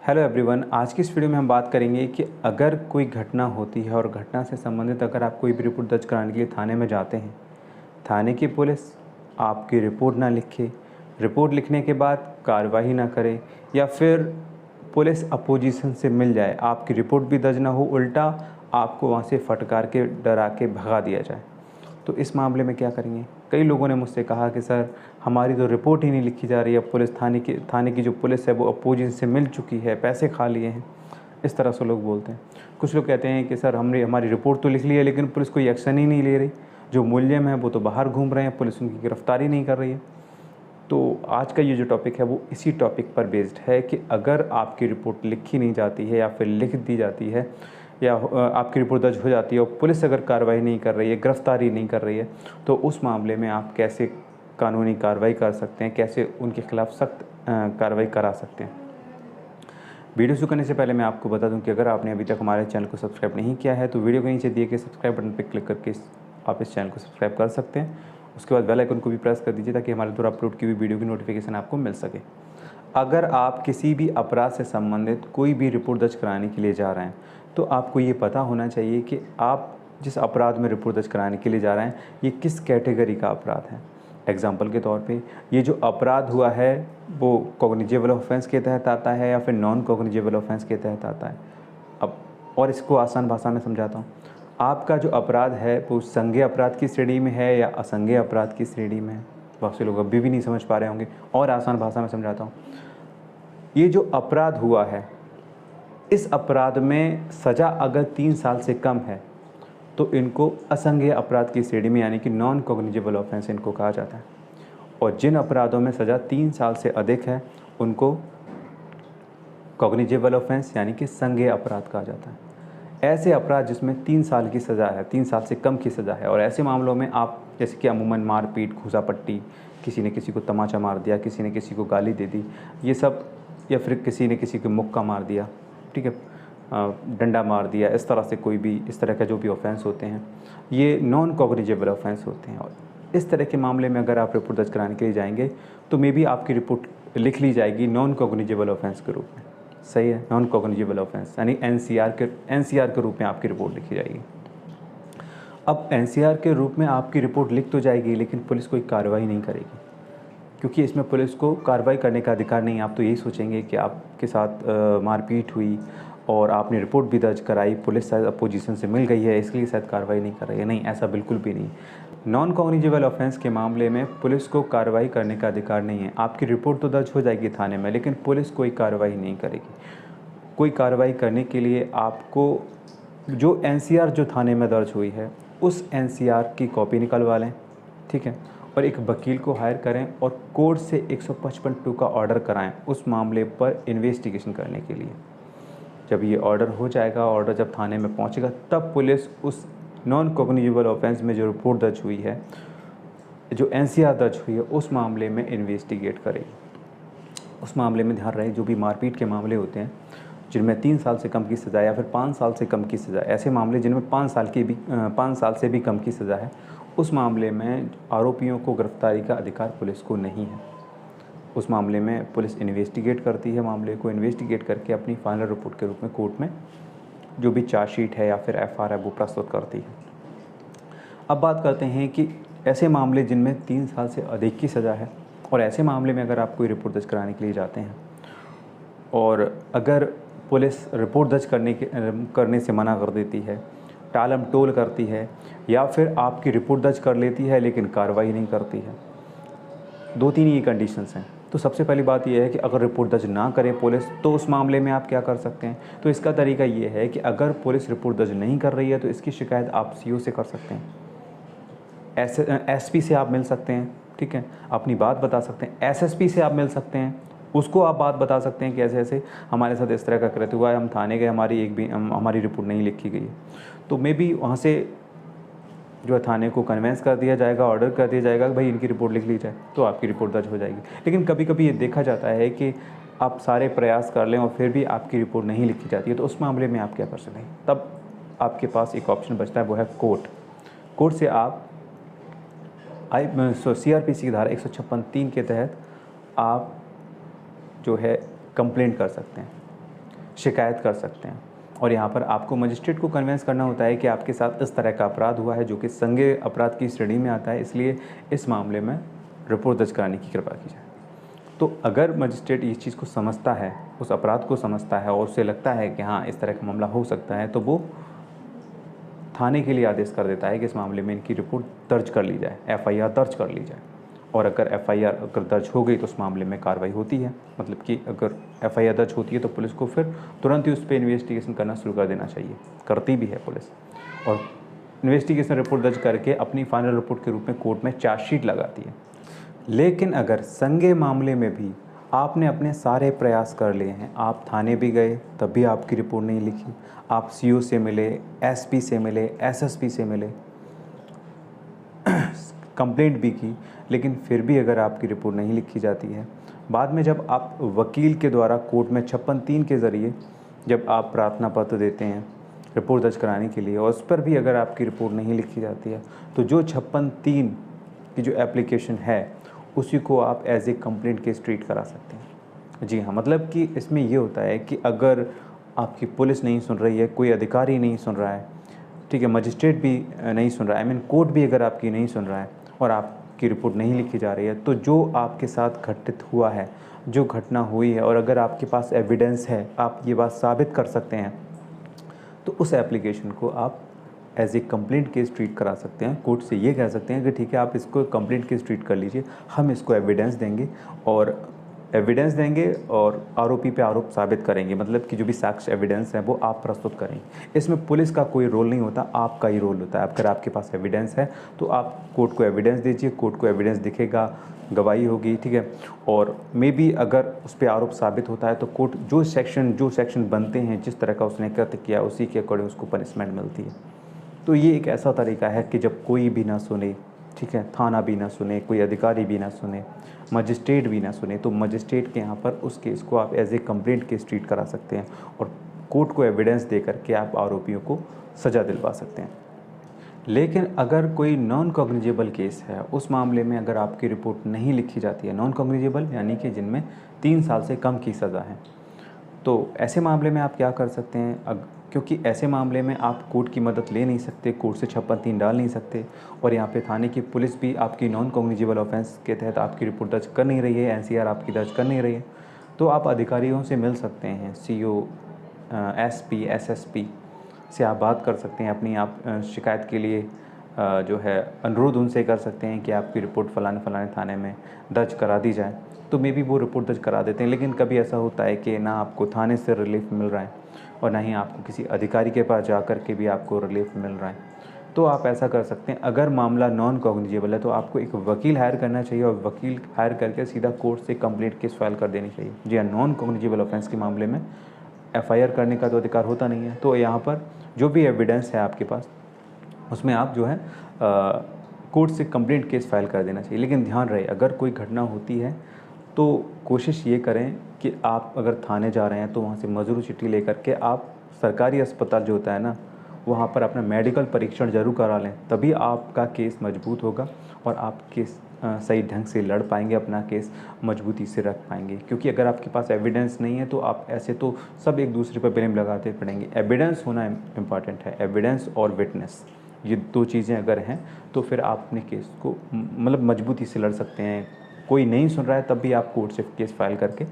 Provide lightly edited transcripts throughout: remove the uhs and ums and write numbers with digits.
Hello everyone, आज की इस वीडियो में हम बात करेंगे कि अगर कोई घटना होती है और घटना से संबंधित अगर आप कोई भी रिपोर्ट दर्ज कराने के लिए थाने में जाते हैं, थाने की पुलिस आपकी रिपोर्ट ना लिखे, रिपोर्ट लिखने के बाद कार्रवाई ना करे या फिर पुलिस अपोजिशन से मिल जाए, आपकी रिपोर्ट भी दर्ज ना हो, उल्टा आपको वहाँ से फटकार के डरा के भगा दिया जाए, तो इस मामले में क्या करेंगे। कई लोगों ने मुझसे कहा कि सर हमारी तो रिपोर्ट ही नहीं लिखी जा रही है, पुलिस थाने की जो पुलिस है वो अपोजिशन से मिल चुकी है, पैसे खा लिए हैं, इस तरह से लोग बोलते हैं। कुछ लोग कहते हैं कि सर हमने हमारी रिपोर्ट तो लिख ली है लेकिन पुलिस कोई एक्शन ही नहीं ले रही, जो मुलजिम है वो तो बाहर घूम रहे हैं, पुलिस उनकी गिरफ्तारी नहीं कर रही है। तो आज का ये जो टॉपिक है वो इसी टॉपिक पर बेस्ड है कि अगर आपकी रिपोर्ट लिखी नहीं जाती है या फिर लिख दी जाती है या आपकी रिपोर्ट दर्ज हो जाती है और पुलिस अगर कार्रवाई नहीं कर रही है, गिरफ्तारी नहीं कर रही है, तो उस मामले में आप कैसे कानूनी कार्रवाई कर सकते हैं, कैसे उनके खिलाफ़ सख्त कार्रवाई करा सकते हैं। वीडियो शुरू करने से पहले मैं आपको बता दूं कि अगर आपने अभी तक हमारे चैनल को सब्सक्राइब नहीं किया है तो वीडियो के नीचे दिए गए सब्सक्राइब बटन पर क्लिक करके आप इस चैनल को सब्सक्राइब कर सकते हैं। उसके बाद बेल आइकन को भी प्रेस कर दीजिए ताकि हमारे द्वारा अपलोड की हुई वीडियो की नोटिफिकेशन आपको मिल सके। अगर आप किसी भी अपराध से संबंधित कोई भी रिपोर्ट दर्ज कराने के लिए जा रहे हैं तो आपको ये पता होना चाहिए कि आप जिस अपराध में रिपोर्ट दर्ज कराने के लिए जा रहे हैं ये किस कैटेगरी का अपराध है। एग्जाम्पल के तौर पे ये जो अपराध हुआ है वो कॉग्निजेबल ऑफेंस के तहत आता है या फिर नॉन कॉग्निजेबल ऑफेंस के तहत आता है। अब और इसको आसान भाषा में समझाता हूँ, आपका जो अपराध है वो संज्ञेय अपराध की श्रेणी में है या असंज्ञेय अपराध की श्रेणी में है। बहुत से लोग अभी भी नहीं समझ पा रहे होंगे, और आसान भाषा में समझाता हूँ। ये जो अपराध हुआ है इस अपराध में सज़ा अगर 3 साल से कम है तो इनको असंज्ञेय अपराध की श्रेणी में यानी कि नॉन कॉग्निजेबल ऑफेंस इनको कहा जाता है, और जिन अपराधों में सज़ा 3 साल से अधिक है उनको कॉग्निजेबल ऑफेंस यानी कि संज्ञेय अपराध कहा जाता है। ऐसे अपराध जिसमें 3 साल की सज़ा है, 3 साल से कम की सज़ा है, और ऐसे मामलों में आप जैसे कि अमूमन मारपीट, घूसापट्टी, किसी ने किसी को तमाचा मार दिया, किसी ने किसी को गाली दे दी, ये सब, या फिर किसी ने किसी को मुक्का मार दिया, ठीक है, डंडा मार दिया, इस तरह से कोई भी इस तरह का जो भी ऑफेंस होते हैं ये नॉन कॉग्निजेबल ऑफेंस होते हैं। और इस तरह के मामले में अगर आप रिपोर्ट दर्ज कराने के लिए जाएंगे तो मे बी आपकी रिपोर्ट लिख ली जाएगी नॉन कॉग्निजेबल ऑफेंस के रूप में। सही है, नॉन कॉग्निजेबल ऑफेंस यानी एनसीआर के रूप में आपकी रिपोर्ट लिखी जाएगी। अब एनसीआर के रूप में आपकी रिपोर्ट लिख तो जाएगी लेकिन पुलिस कोई कार्रवाई नहीं करेगी, क्योंकि इसमें पुलिस को कार्रवाई करने का अधिकार नहीं है। आप तो यही सोचेंगे कि आपके साथ मारपीट हुई और आपने रिपोर्ट भी दर्ज कराई, पुलिस शायद अपोजिशन से मिल गई है इसलिए शायद कार्रवाई नहीं कर रही है। नहीं, ऐसा बिल्कुल भी नहीं। नॉन कॉग्निजेबल ऑफेंस के मामले में पुलिस को कार्रवाई करने का अधिकार नहीं है। आपकी रिपोर्ट तो दर्ज हो जाएगी थाने में लेकिन पुलिस कोई कार्रवाई नहीं करेगी। कोई कार्रवाई करने के लिए आपको जो एनसीआर जो थाने में दर्ज हुई है उस एनसीआर की कॉपी निकलवा लें, ठीक है, और एक वकील को हायर करें और कोर्ट से 155(2) का ऑर्डर कराएं उस मामले पर इन्वेस्टिगेशन करने के लिए। जब ये ऑर्डर हो जाएगा, ऑर्डर जब थाने में पहुंचेगा, तब पुलिस उस नॉन कॉग्निजेबल ऑफेंस में जो रिपोर्ट दर्ज हुई है, जो एनसीआर दर्ज हुई है, उस मामले में इन्वेस्टिगेट करेगी। उस मामले में ध्यान रहे जो भी मारपीट के मामले होते हैं जिनमें 3 साल से कम की सज़ा या फिर 5 साल से कम की सज़ा, ऐसे मामले जिनमें 5 साल से भी कम की सज़ा है, उस मामले में आरोपियों को गिरफ्तारी का अधिकार पुलिस को नहीं है। उस मामले में पुलिस इन्वेस्टिगेट करती है, मामले को इन्वेस्टिगेट करके अपनी फाइनल रिपोर्ट के रूप में कोर्ट में जो भी चार्जशीट है या फिर एफआर है वो प्रस्तुत करती है। अब बात करते हैं कि ऐसे मामले जिनमें 3 साल से अधिक की सज़ा है, और ऐसे मामले में अगर आप कोई रिपोर्ट दर्ज कराने के लिए जाते हैं और अगर पुलिस रिपोर्ट दर्ज करने से मना कर देती है, टालम टोल करती है, या फिर आपकी रिपोर्ट दर्ज कर लेती है लेकिन कार्रवाई नहीं करती है, 2-3 ये कंडीशंस हैं। तो सबसे पहली बात यह है कि अगर रिपोर्ट दर्ज ना करे पुलिस तो उस मामले में आप क्या कर सकते हैं। तो इसका तरीका ये है कि अगर पुलिस रिपोर्ट दर्ज नहीं कर रही है तो इसकी शिकायत आप सीओ से कर सकते हैं, एसपी से आप मिल सकते हैं, ठीक है, अपनी बात बता सकते हैं, एसएसपी से आप मिल सकते हैं, उसको आप बात बता सकते हैं कि ऐसे ऐसे हमारे साथ इस तरह का कृत्य हुआ है, हम थाने गए, हमारी रिपोर्ट नहीं लिखी गई है। तो मे बी वहाँ से जो है थाने को कन्वेंस कर दिया जाएगा, ऑर्डर कर दिया जाएगा कि भाई इनकी रिपोर्ट लिख ली जाए, तो आपकी रिपोर्ट दर्ज हो जाएगी। लेकिन कभी कभी ये देखा जाता है कि आप सारे प्रयास कर लें और फिर भी आपकी रिपोर्ट नहीं लिखी जाती है, तो उस मामले में आप क्या कर सकते हैं। तब आपके पास एक ऑप्शन बचता है, वो है कोर्ट। कोर्ट से आप CRPC की धारा 156(3) के तहत आप जो है कंप्लेंट कर सकते हैं। शिकायत कर सकते हैं। और यहाँ पर आपको मजिस्ट्रेट को कन्विंस करना होता है कि आपके साथ इस तरह का अपराध हुआ है जो कि संज्ञेय अपराध की श्रेणी में आता है, इसलिए इस मामले में रिपोर्ट दर्ज कराने की कृपा की जाए। तो अगर मजिस्ट्रेट इस चीज़ को समझता है, उस अपराध को समझता है और उसे लगता है कि हाँ इस तरह का मामला हो सकता है, तो वो थाने के लिए आदेश कर देता है कि इस मामले में इनकी रिपोर्ट दर्ज कर ली जाए, एफआईआर दर्ज कर ली जाए। और अगर एफआईआर अगर दर्ज हो गई तो उस मामले में कार्रवाई होती है। मतलब कि अगर एफआईआर दर्ज होती है तो पुलिस को फिर तुरंत ही उस पर इन्वेस्टिगेशन करना शुरू कर देना चाहिए, करती भी है पुलिस। और इन्वेस्टिगेशन रिपोर्ट दर्ज करके अपनी फाइनल रिपोर्ट के रूप में कोर्ट में चार्जशीट लगाती है। लेकिन अगर संज्ञेय मामले में भी आपने अपने सारे प्रयास कर लिए हैं, आप थाने भी गए तब भी आपकी रिपोर्ट नहीं लिखी, आप सीओ से मिले, एसपी से मिले, एसएसपी से मिले, कंप्लेंट भी की, लेकिन फिर भी अगर आपकी रिपोर्ट नहीं लिखी जाती है, बाद में जब आप वकील के द्वारा कोर्ट में 56(3) के ज़रिए जब आप प्रार्थना पत्र देते हैं रिपोर्ट दर्ज कराने के लिए और उस पर भी अगर आपकी रिपोर्ट नहीं लिखी जाती है, तो जो 56(3) की जो एप्लीकेशन है उसी को आप as a complaint case treat करा सकते हैं। जी हाँ, मतलब कि इसमें ये होता है कि अगर आपकी पुलिस नहीं सुन रही है, कोई अधिकारी नहीं सुन रहा है, ठीक है, मजिस्ट्रेट भी नहीं सुन रहा है, आई मीन कोर्ट भी अगर आपकी नहीं सुन रहा है और आपकी रिपोर्ट नहीं लिखी जा रही है, तो जो आपके साथ घटित हुआ है, जो घटना हुई है और अगर आपके पास एविडेंस है, आप ये बात साबित कर सकते हैं, तो उस एप्लीकेशन को आप as a complaint case treat करा सकते हैं। कोर्ट से ये कह सकते हैं कि ठीक है आप इसको कंप्लेंट केस ट्रीट कर लीजिए, हम इसको एविडेंस देंगे और आरोपी पे आरोप साबित करेंगे। मतलब कि जो भी साक्ष्य एविडेंस है वो आप प्रस्तुत करेंगे। इसमें पुलिस का कोई रोल नहीं होता, आपका ही रोल होता है। अगर आपके पास एविडेंस है तो आप कोर्ट को एविडेंस दीजिए, कोर्ट को एविडेंस दिखेगा, गवाही होगी, ठीक है। और मे बी अगर उस पर आरोप साबित होता है तो कोर्ट जो सेक्शन बनते हैं, जिस तरह का उसने कृत्य किया, उसी के अकॉर्डिंग उसको पनिशमेंट मिलती है। तो ये एक ऐसा तरीका है कि जब कोई भी ना सुने, ठीक है, थाना भी ना सुने, कोई अधिकारी भी ना सुने, मजिस्ट्रेट भी ना सुने, तो मजिस्ट्रेट के यहाँ पर उस केस को आप as a complaint case treat करा सकते हैं और कोर्ट को एविडेंस दे करके आप आरोपियों को सज़ा दिलवा सकते हैं। लेकिन अगर कोई नॉन कॉग्निजेबल केस है, उस मामले में अगर आपकी रिपोर्ट नहीं लिखी जाती है, नॉन कॉग्निजेबल यानी कि जिनमें 3 साल से कम की सज़ा है, तो ऐसे मामले में आप क्या कर सकते हैं? क्योंकि ऐसे मामले में आप कोर्ट की मदद ले नहीं सकते, कोर्ट से 56(3) डाल नहीं सकते और यहाँ पे थाने की पुलिस भी आपकी नॉन कॉग्निजेबल ऑफेंस के तहत आपकी रिपोर्ट दर्ज कर नहीं रही है, एनसीआर आपकी दर्ज कर नहीं रही है, तो आप अधिकारियों से मिल सकते हैं, सीओ, एसपी, एसएसपी से आप बात कर सकते हैं, अपनी आप शिकायत के लिए जो है अनुरोध उनसे कर सकते हैं कि आपकी रिपोर्ट फ़लाने थाने में दर्ज करा दी जाए, तो मे बी वो रिपोर्ट दर्ज करा देते हैं। लेकिन कभी ऐसा होता है कि ना आपको थाने से रिलीफ मिल रहा है और ना ही आपको किसी अधिकारी के पास जा कर के भी आपको रिलीफ मिल रहा है, तो आप ऐसा कर सकते हैं, अगर मामला नॉन कॉग्निजेबल है तो आपको एक वकील हायर करना चाहिए और वकील हायर करके सीधा कोर्ट से कंप्लेंट केस फाइल कर देनी चाहिए। जी हाँ, नॉन कॉग्निजेबल ऑफेंस के मामले में एफआईआर करने का तो अधिकार होता नहीं है, तो यहाँ पर जो भी एविडेंस है आपके पास उसमें आप जो है कोर्ट से कंप्लेंट केस फाइल कर देना चाहिए। लेकिन ध्यान रहे, अगर कोई घटना होती है तो कोशिश ये करें कि आप अगर थाने जा रहे हैं तो वहाँ से मजरूर चिट्ठी लेकर के आप सरकारी अस्पताल जो होता है ना, वहाँ पर अपना मेडिकल परीक्षण ज़रूर करा लें, तभी आपका केस मजबूत होगा और आप केस सही ढंग से लड़ पाएंगे, अपना केस मजबूती से रख पाएंगे। क्योंकि अगर आपके पास एविडेंस नहीं है तो आप ऐसे तो सब एक दूसरे पर ब्लेम लगाते पड़ेंगे। एविडेंस होना इम्पॉर्टेंट है, एविडेंस और विटनेस, ये 2 चीज़ें अगर हैं तो फिर आप अपने केस को मतलब मजबूती से लड़ सकते हैं। कोई नहीं सुन रहा है तब भी आप कोर्ट से केस फाइल करके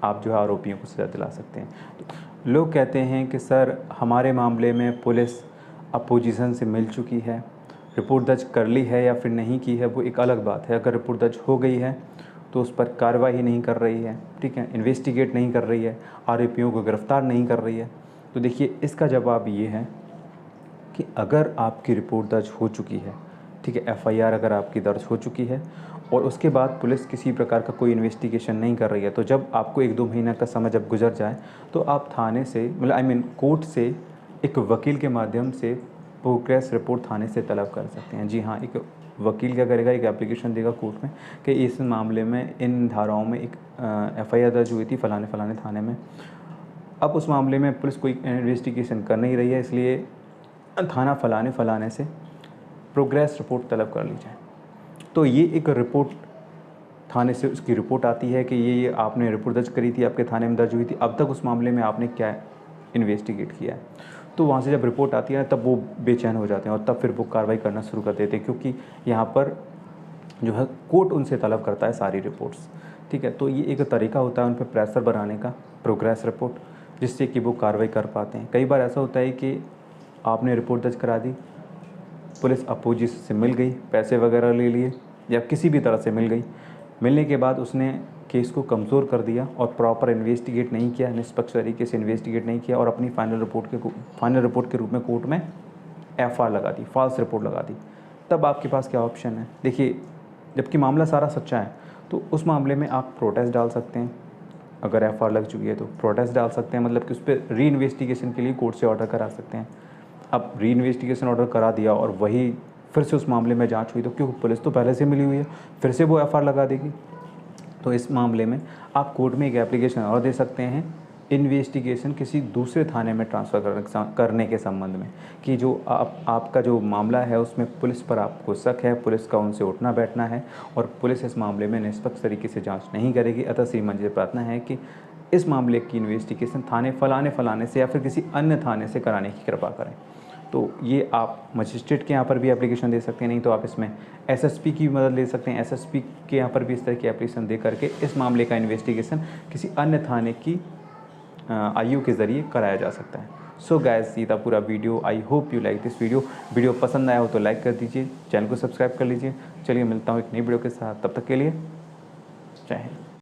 आप जो है आरोपियों को सज़ा दिला सकते हैं। तो लोग कहते हैं कि सर हमारे मामले में पुलिस अपोजिशन से मिल चुकी है, रिपोर्ट दर्ज कर ली है या फिर नहीं की है वो एक अलग बात है। अगर रिपोर्ट दर्ज हो गई है तो उस पर कार्रवाई नहीं कर रही है, ठीक है, इन्वेस्टिगेट नहीं कर रही है, आरोपियों को गिरफ्तार नहीं कर रही है, तो देखिए इसका जवाब ये है कि अगर आपकी रिपोर्ट दर्ज हो चुकी है, ठीक है, एफआईआर अगर आपकी दर्ज हो चुकी है और उसके बाद पुलिस किसी प्रकार का कोई इन्वेस्टिगेशन नहीं कर रही है, तो जब आपको 1-2 महीना का समय जब गुजर जाए तो आप थाने से मतलब कोर्ट से एक वकील के माध्यम से प्रोग्रेस रिपोर्ट थाने से तलब कर सकते हैं। जी हाँ, एक वकील क्या करेगा, एक एप्लीकेशन देगा कोर्ट में कि इस मामले में इन धाराओं में एक एफआईआर दर्ज हुई थी फ़लाने थाने में। अब उस मामले में पुलिस कोई इन्वेस्टिगेशन कर नहीं रही है, इसलिए थाना फ़लाने से प्रोग्रेस रिपोर्ट तलब कर ली जाए। तो ये एक रिपोर्ट थाने से उसकी रिपोर्ट आती है कि ये आपने रिपोर्ट दर्ज करी थी, आपके थाने में दर्ज हुई थी, अब तक उस मामले में आपने क्या इन्वेस्टिगेट किया है। तो वहाँ से जब रिपोर्ट आती है तब वो बेचैन हो जाते हैं और तब फिर वो कार्रवाई करना शुरू कर देते हैं, क्योंकि यहाँ पर जो है कोर्ट उनसे तलब करता है सारी रिपोर्ट्स। ठीक है, तो ये एक तरीका होता है उन पर प्रेशर बनाने का, प्रोग्रेस रिपोर्ट, जिससे कि वो कार्रवाई कर पाते हैं। कई बार ऐसा होता है कि आपने रिपोर्ट दर्ज करा दी, पुलिस अपोजिशन से मिल गई, पैसे वगैरह ले लिए या किसी भी तरह से मिल गई, मिलने के बाद उसने केस को कमज़ोर कर दिया और प्रॉपर इन्वेस्टिगेट नहीं किया, निष्पक्ष तरीके से इन्वेस्टिगेट नहीं किया और अपनी फाइनल रिपोर्ट के रूप में कोर्ट में एफआईआर लगा दी, फॉल्स रिपोर्ट लगा दी। तब आपके पास क्या ऑप्शन है? देखिए, जबकि मामला सारा सच्चा है तो उस मामले में आप प्रोटेस्ट डाल सकते हैं। अगर एफआईआर लग चुकी है तो प्रोटेस्ट डाल सकते हैं, मतलब कि उस पर री इन्वेस्टिगेशन के लिए कोर्ट से ऑर्डर करा सकते हैं। अब री इन्वेस्टिगेशन ऑर्डर करा दिया और वही फिर से उस मामले में जांच हुई तो क्योंकि पुलिस तो पहले से मिली हुई है, फिर से वो एफआईआर लगा देगी। तो इस मामले में आप कोर्ट में एक एप्लीकेशन और दे सकते हैं, इन्वेस्टिगेशन किसी दूसरे थाने में ट्रांसफ़र करने के संबंध में, कि जो आपका जो मामला है उसमें पुलिस पर आपको शक है, पुलिस का उनसे उठना बैठना है और पुलिस इस मामले में निष्पक्ष तरीके से जांच नहीं करेगी। अतः श्रीमान जी से प्रार्थना है कि इस मामले की इन्वेस्टिगेशन थाने फलाने से या फिर किसी अन्य थाने से कराने की कृपा करें। तो ये आप मजिस्ट्रेट के यहाँ पर भी एप्लीकेशन दे सकते हैं, नहीं तो आप इसमें एसएसपी की मदद ले सकते हैं। एसएसपी के यहाँ पर भी इस तरह की एप्लीकेशन दे करके इस मामले का इन्वेस्टिगेशन किसी अन्य थाने की आईओ के ज़रिए कराया जा सकता है। सो गाइस, ये था पूरा video. I hope you like this video पसंद आया हो तो लाइक कर दीजिए, चैनल को सब्सक्राइब कर लीजिए। चलिए मिलता हूँ एक नई वीडियो के साथ, तब तक के लिए जय हिंद।